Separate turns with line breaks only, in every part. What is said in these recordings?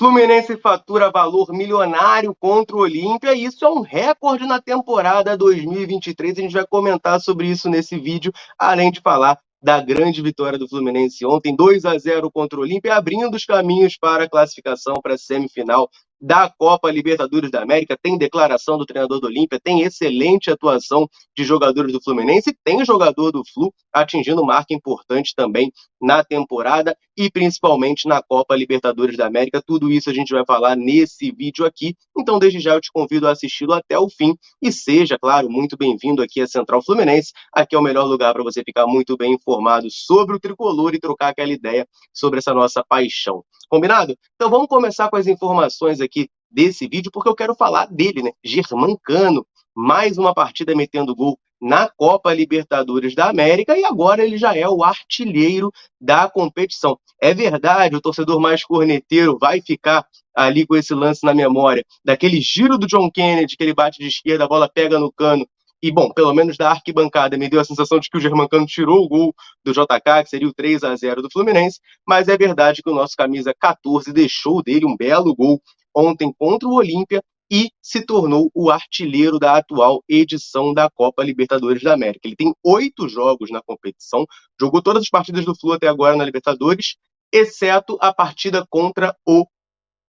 Fluminense fatura valor milionário contra o Olímpia, e isso é um recorde na temporada 2023. A gente vai comentar sobre isso nesse vídeo, além de falar da grande vitória do Fluminense ontem, 2-0 contra o Olímpia, abrindo os caminhos para a classificação para a semifinal da Copa Libertadores da América. Tem declaração do treinador do Olímpia, tem excelente atuação de jogadores do Fluminense, tem jogador do Flu atingindo marca importante também na temporada e principalmente na Copa Libertadores da América. Tudo isso a gente vai falar nesse vídeo aqui, então desde já eu te convido a assisti-lo até o fim e seja, claro, muito bem-vindo aqui à Central Fluminense. Aqui é o melhor lugar para você ficar muito bem informado sobre o tricolor e trocar aquela ideia sobre essa nossa paixão. Combinado? Então vamos começar com as informações aqui desse vídeo, porque eu quero falar dele, né? Germancano, mais uma partida metendo gol na Copa Libertadores da América e agora ele já é o artilheiro da competição. É verdade, o torcedor mais corneteiro vai ficar ali com esse lance na memória, daquele giro do John Kennedy, que ele bate de esquerda, a bola pega no cano, e bom, pelo menos da arquibancada me deu a sensação de que o Germancano tirou o gol do JK, que seria o 3-0 do Fluminense, mas é verdade que o nosso camisa 14 deixou dele um belo gol ontem contra o Olímpia e se tornou o artilheiro da atual edição da Copa Libertadores da América. Ele tem 8 jogos na competição, jogou todas as partidas do Flu até agora na Libertadores, exceto a partida contra o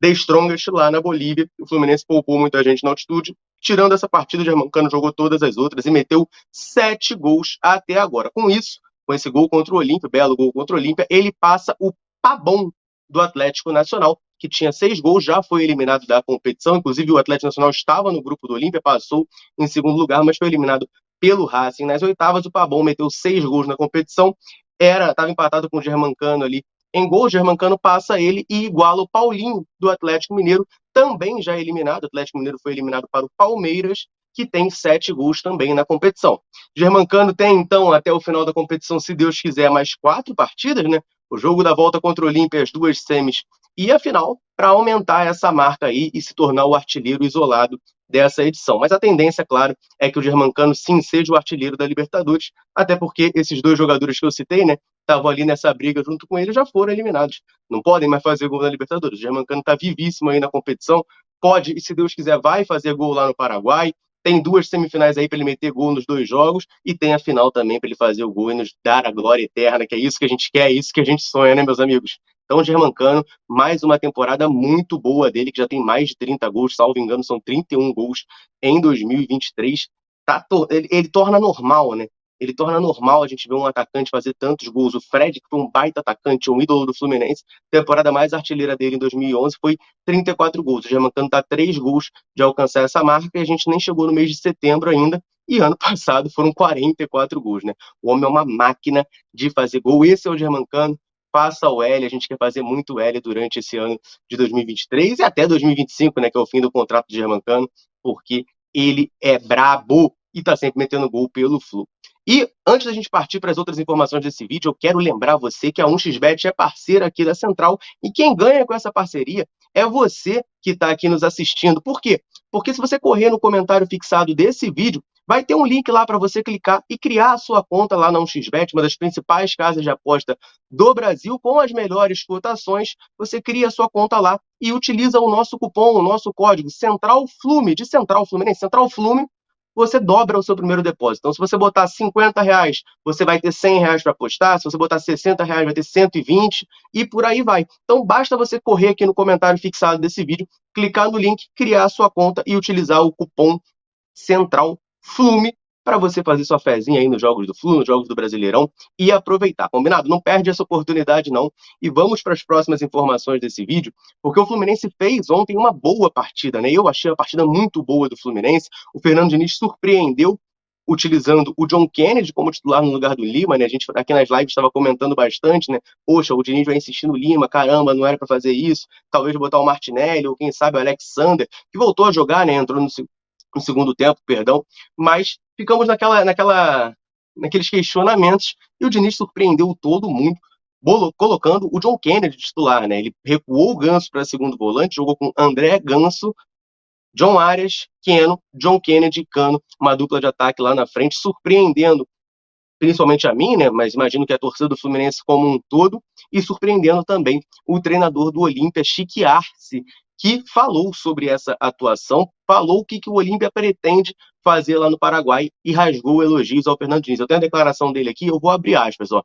The Strongest lá na Bolívia. O Fluminense poupou muita gente na altitude. Tirando essa partida, o Germancano jogou todas as outras e meteu 7 gols até agora. Com isso, com esse gol contra o Olímpia, belo gol contra o Olímpia, ele passa o Pabon do Atlético Nacional, que tinha 6 gols, já foi eliminado da competição. Inclusive, o Atlético Nacional estava no grupo do Olímpia, passou em segundo lugar, mas foi eliminado pelo Racing. Nas oitavas, o Pabon meteu 6 gols na competição, estava empatado com o Germancano ali em gol. O Germancano passa ele e iguala o Paulinho do Atlético Mineiro, também já eliminado. O Atlético Mineiro foi eliminado para o Palmeiras, que tem 7 gols também na competição. Germancano tem, então, até o final da competição, se Deus quiser, mais 4 partidas, né? O jogo da volta contra o Olímpia, as 2 semis e a final, para aumentar essa marca aí e se tornar o artilheiro isolado dessa edição. Mas a tendência, claro, é que o Germancano sim seja o artilheiro da Libertadores, até porque esses 2 jogadores que eu citei, né, estavam ali nessa briga junto com ele, já foram eliminados. Não podem mais fazer gol na Libertadores. O Germancano está vivíssimo aí na competição, pode, e se Deus quiser, vai fazer gol lá no Paraguai. Tem 2 semifinais aí para ele meter gol nos 2 jogos e tem a final também para ele fazer o gol e nos dar a glória eterna, que é isso que a gente quer, é isso que a gente sonha, né, meus amigos? Então, o Germancano, mais uma temporada muito boa dele, que já tem mais de 30 gols, salvo engano, são 31 gols em 2023. Ele torna normal, né? Ele torna normal a gente ver um atacante fazer tantos gols. O Fred, que foi um baita atacante, um ídolo do Fluminense, a temporada mais artilheira dele em 2011 foi 34 gols. O Germancano está a 3 gols de alcançar essa marca e a gente nem chegou no mês de setembro ainda. E ano passado foram 44 gols, né? O homem é uma máquina de fazer gol. Esse é o Germancano. Faça o L, a gente quer fazer muito L durante esse ano de 2023 e até 2025, né, que é o fim do contrato de Germancano, porque ele é brabo e tá sempre metendo gol pelo Flu. E antes da gente partir para as outras informações desse vídeo, eu quero lembrar você que a 1xBet é parceira aqui da Central e quem ganha com essa parceria é você que está aqui nos assistindo. Por quê? Porque se você correr no comentário fixado desse vídeo, vai ter um link lá para você clicar e criar a sua conta lá na 1xBet, uma das principais casas de aposta do Brasil, com as melhores cotações. Você cria a sua conta lá e utiliza o nosso cupom, o nosso código CentralFlume, de Central Fluminense, Central Flume, você dobra o seu primeiro depósito. Então, se você botar R$ 50, você vai ter R$ 100 para apostar. Se você botar R$ 60, vai ter 120 e por aí vai. Então, basta você correr aqui no comentário fixado desse vídeo, clicar no link, criar a sua conta e utilizar o cupom CentralFlume para você fazer sua fezinha aí nos jogos do Flu, nos jogos do Brasileirão e aproveitar, combinado? Não perde essa oportunidade não. E vamos para as próximas informações desse vídeo, porque o Fluminense fez ontem uma boa partida, né? Eu achei a partida muito boa do Fluminense. O Fernando Diniz surpreendeu utilizando o John Kennedy como titular no lugar do Lima, né? A gente aqui nas lives estava comentando bastante, né? Poxa, o Diniz vai insistir no Lima, caramba, não era para fazer isso. Talvez botar o Martinelli ou quem sabe o Alexander, que voltou a jogar, né? Entrou no segundo tempo, perdão, mas ficamos naqueles questionamentos e o Diniz surpreendeu todo mundo, colocando o John Kennedy titular, né? Ele recuou o Ganso para segundo volante, jogou com André Ganso, John Arias, Keno, John Kennedy e Cano, uma dupla de ataque lá na frente, surpreendendo principalmente a mim, né, mas imagino que a torcida do Fluminense como um todo, e surpreendendo também o treinador do Olímpia, Chique Arce, que falou sobre essa atuação, falou o que o Olímpia pretende fazer lá no Paraguai e rasgou elogios ao Fernando Diniz. Eu tenho a declaração dele aqui, eu vou abrir aspas, ó.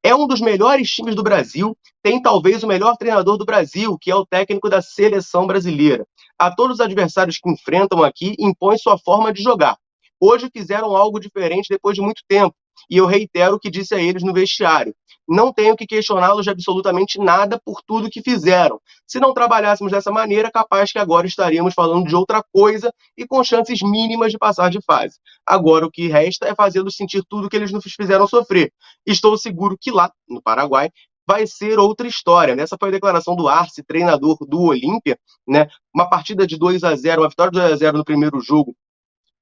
É um dos melhores times do Brasil, tem talvez o melhor treinador do Brasil, que é o técnico da seleção brasileira. A todos os adversários que enfrentam aqui, impõe sua forma de jogar. Hoje fizeram algo diferente depois de muito tempo, e eu reitero o que disse a eles no vestiário. Não tenho que questioná-los de absolutamente nada por tudo que fizeram. Se não trabalhássemos dessa maneira, capaz que agora estaríamos falando de outra coisa e com chances mínimas de passar de fase. Agora o que resta é fazê-los sentir tudo que eles nos fizeram sofrer. Estou seguro que lá, no Paraguai, vai ser outra história. Essa foi a declaração do Arce, treinador do Olímpia, né? Uma partida de 2-0, uma vitória de 2-0 no primeiro jogo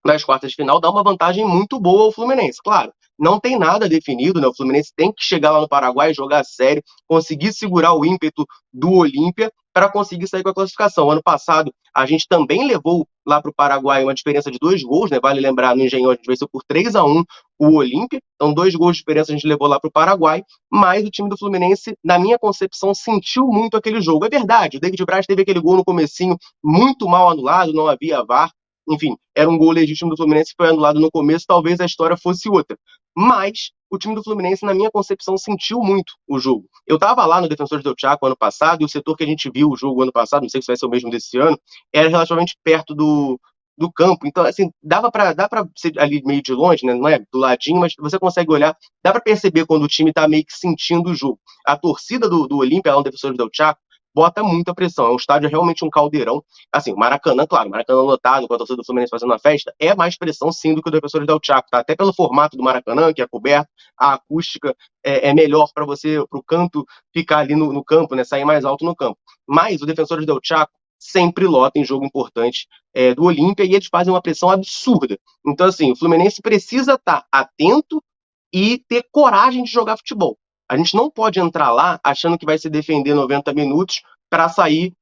nas quartas de final, dá uma vantagem muito boa ao Fluminense. Claro, não tem nada definido, né? O Fluminense tem que chegar lá no Paraguai, jogar sério, conseguir segurar o ímpeto do Olímpia para conseguir sair com a classificação. Ano passado, a gente também levou lá para o Paraguai uma diferença de 2 gols, né? Vale lembrar, no Engenhão a gente venceu por 3-1 o Olímpia, então 2 gols de diferença a gente levou lá para o Paraguai, mas o time do Fluminense, na minha concepção, sentiu muito aquele jogo. É verdade, o David Braz teve aquele gol no comecinho muito mal anulado, não havia VAR, enfim, era um gol legítimo do Fluminense que foi anulado no começo, talvez a história fosse outra. Mas o time do Fluminense, na minha concepção, sentiu muito o jogo. Eu estava lá no Defensores del Chaco ano passado, e o setor que a gente viu o jogo ano passado, não sei se vai ser o mesmo desse ano, era relativamente perto do campo. Então, assim, dá para ser ali meio de longe, né? Não é do ladinho, mas você consegue olhar, dá para perceber quando o time está meio que sentindo o jogo. A torcida do Olímpia, lá no Defensores del Chaco, bota muita pressão. É um estádio realmente um caldeirão. Assim, o Maracanã, claro, o Maracanã lotado, com a torcida do Fluminense fazendo uma festa, é mais pressão sim do que o Defensores del Chaco, tá? Até pelo formato do Maracanã, que é coberto, a acústica é melhor para você, para o canto ficar ali no campo, né? Sair mais alto no campo. Mas o Defensores del Chaco sempre lota em jogo importante do Olímpia e eles fazem uma pressão absurda. Então, assim, o Fluminense precisa estar atento e ter coragem de jogar futebol. A gente não pode entrar lá achando que vai se defender 90 minutos para sair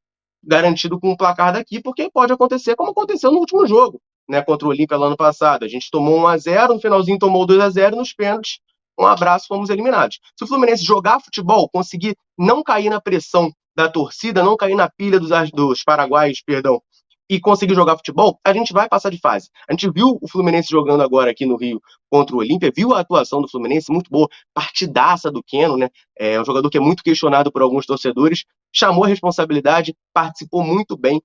garantido com o placar daqui, porque pode acontecer como aconteceu no último jogo, né, contra o Olímpia lá ano passado. A gente tomou 1-0, no finalzinho tomou 2-0, nos pênaltis, um abraço, fomos eliminados. Se o Fluminense jogar futebol, conseguir não cair na pressão da torcida, não cair na pilha dos paraguaios, perdão, e conseguir jogar futebol, a gente vai passar de fase. A gente viu o Fluminense jogando agora aqui no Rio contra o Olímpia, viu a atuação do Fluminense, muito boa, partidaça do Keno, né? É um jogador que é muito questionado por alguns torcedores, chamou a responsabilidade, participou muito bem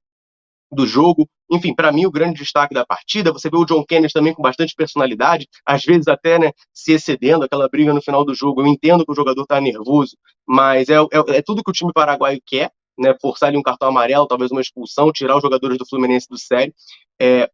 do jogo. Enfim, para mim, o grande destaque da partida, você vê o John Kennedy também com bastante personalidade, às vezes até, né, se excedendo, aquela briga no final do jogo. Eu entendo que o jogador está nervoso, mas é tudo que o time paraguaio quer, né, forçar ali um cartão amarelo, talvez uma expulsão, tirar os jogadores do Fluminense do sério,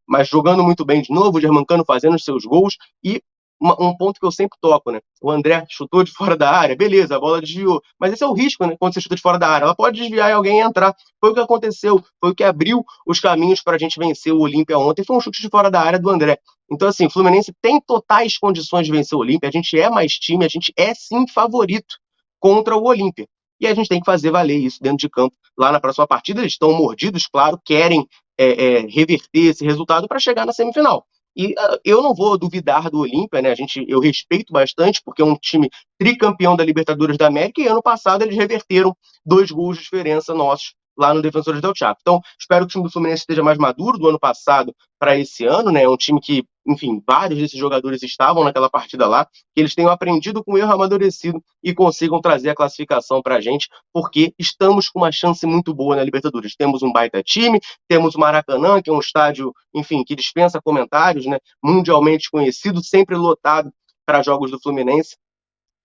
mas jogando muito bem de novo, o Germancano fazendo os seus gols e um ponto que eu sempre toco, né? O André chutou de fora da área, beleza, a bola desviou. Mas esse é o risco, né? Quando você chuta de fora da área. Ela pode desviar e alguém entrar. Foi o que aconteceu, foi o que abriu os caminhos para a gente vencer o Olímpia ontem. Foi um chute de fora da área do André. Então, assim, o Fluminense tem totais condições de vencer o Olímpia. A gente é mais time, a gente é sim favorito contra o Olímpia. E a gente tem que fazer valer isso dentro de campo. Lá na próxima partida, eles estão mordidos, claro, querem reverter esse resultado para chegar na semifinal. E eu não vou duvidar do Olímpia, né? Eu respeito bastante, porque é um time tricampeão da Libertadores da América, e ano passado eles reverteram 2 gols de diferença nossos lá no Defensores del Chaco. Então, espero que o time do Fluminense esteja mais maduro do ano passado para esse ano, né? É um time que, enfim, vários desses jogadores estavam naquela partida lá, que eles tenham aprendido com o erro amadurecido e consigam trazer a classificação para a gente, porque estamos com uma chance muito boa na Libertadores. Temos um baita time, temos o Maracanã, que é um estádio, enfim, que dispensa comentários, né? Mundialmente conhecido, sempre lotado para jogos do Fluminense,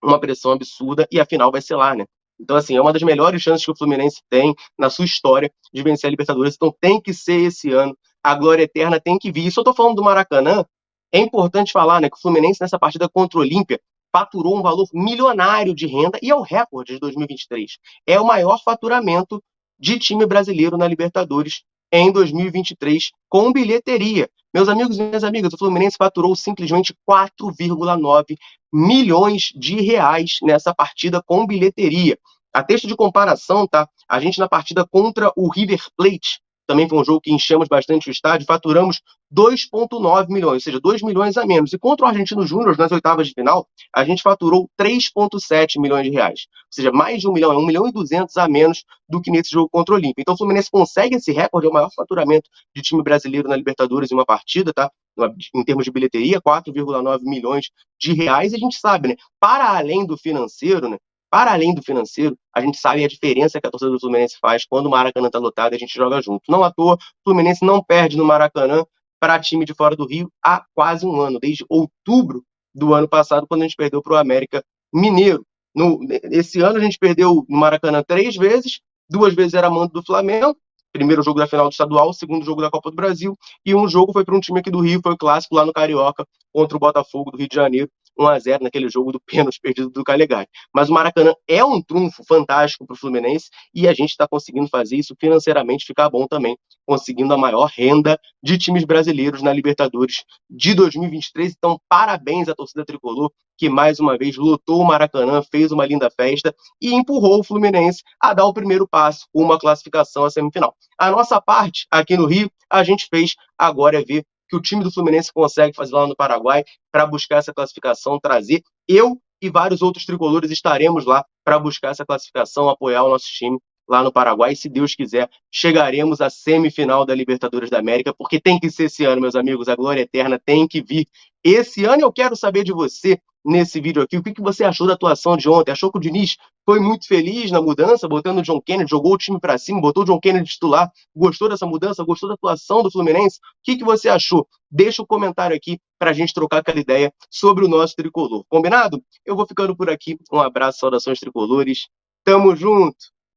uma pressão absurda, e a final vai ser lá, né? Então, assim, é uma das melhores chances que o Fluminense tem na sua história de vencer a Libertadores. Então, tem que ser esse ano. A glória eterna tem que vir. E se eu tô falando do Maracanã, é importante falar, né, que o Fluminense, nessa partida contra o Olímpia, faturou um valor milionário de renda e é o recorde de 2023. É o maior faturamento de time brasileiro na Libertadores em 2023, com bilheteria. Meus amigos e minhas amigas, o Fluminense faturou simplesmente 4,9 milhões de reais nessa partida com bilheteria. A texto de comparação, tá? A gente na partida contra o River Plate também foi um jogo que enchemos bastante o estádio, faturamos 2,9 milhões, ou seja, 2 milhões a menos. E contra o Argentino Júnior, nas oitavas de final, a gente faturou 3,7 milhões de reais. Ou seja, mais de 1 milhão, 1 milhão e 200 a menos do que nesse jogo contra o Olímpia. Então o Fluminense consegue esse recorde, é o maior faturamento de time brasileiro na Libertadores em uma partida, tá? Em termos de bilheteria, 4,9 milhões de reais. E a gente sabe, né? Para além do financeiro, né? Para além do financeiro, a gente sabe a diferença que a torcida do Fluminense faz quando o Maracanã está lotado e a gente joga junto. Não à toa, o Fluminense não perde no Maracanã para time de fora do Rio há quase um ano, desde outubro do ano passado, quando a gente perdeu para o América Mineiro. Esse ano a gente perdeu no Maracanã 3 vezes, 2 vezes era mando do Flamengo, primeiro jogo da final do estadual, segundo jogo da Copa do Brasil, e um jogo foi para um time aqui do Rio, foi o clássico lá no Carioca, contra o Botafogo do Rio de Janeiro, 1-0 naquele jogo do pênalti perdido do Calegari. Mas o Maracanã é um trunfo fantástico para o Fluminense e a gente está conseguindo fazer isso financeiramente ficar bom também, conseguindo a maior renda de times brasileiros na Libertadores de 2023. Então, parabéns à torcida tricolor, que mais uma vez lotou o Maracanã, fez uma linda festa e empurrou o Fluminense a dar o primeiro passo, uma classificação à semifinal. A nossa parte aqui no Rio, a gente fez, agora é ver que o time do Fluminense consegue fazer lá no Paraguai para buscar essa classificação, trazer. Eu e vários outros tricolores estaremos lá para buscar essa classificação, apoiar o nosso time lá no Paraguai. E, se Deus quiser, chegaremos à semifinal da Libertadores da América, porque tem que ser esse ano, meus amigos, a glória eterna tem que vir esse ano. Eu quero saber de você nesse vídeo aqui, o que você achou da atuação de ontem? Achou que o Diniz foi muito feliz na mudança, botando o John Kennedy, jogou o time para cima, botou o John Kennedy titular, gostou dessa mudança, gostou da atuação do Fluminense? O que você achou? Deixa o comentário aqui para a gente trocar aquela ideia sobre o nosso tricolor. Combinado? Eu vou ficando por aqui. Um abraço, saudações tricolores. Tamo junto!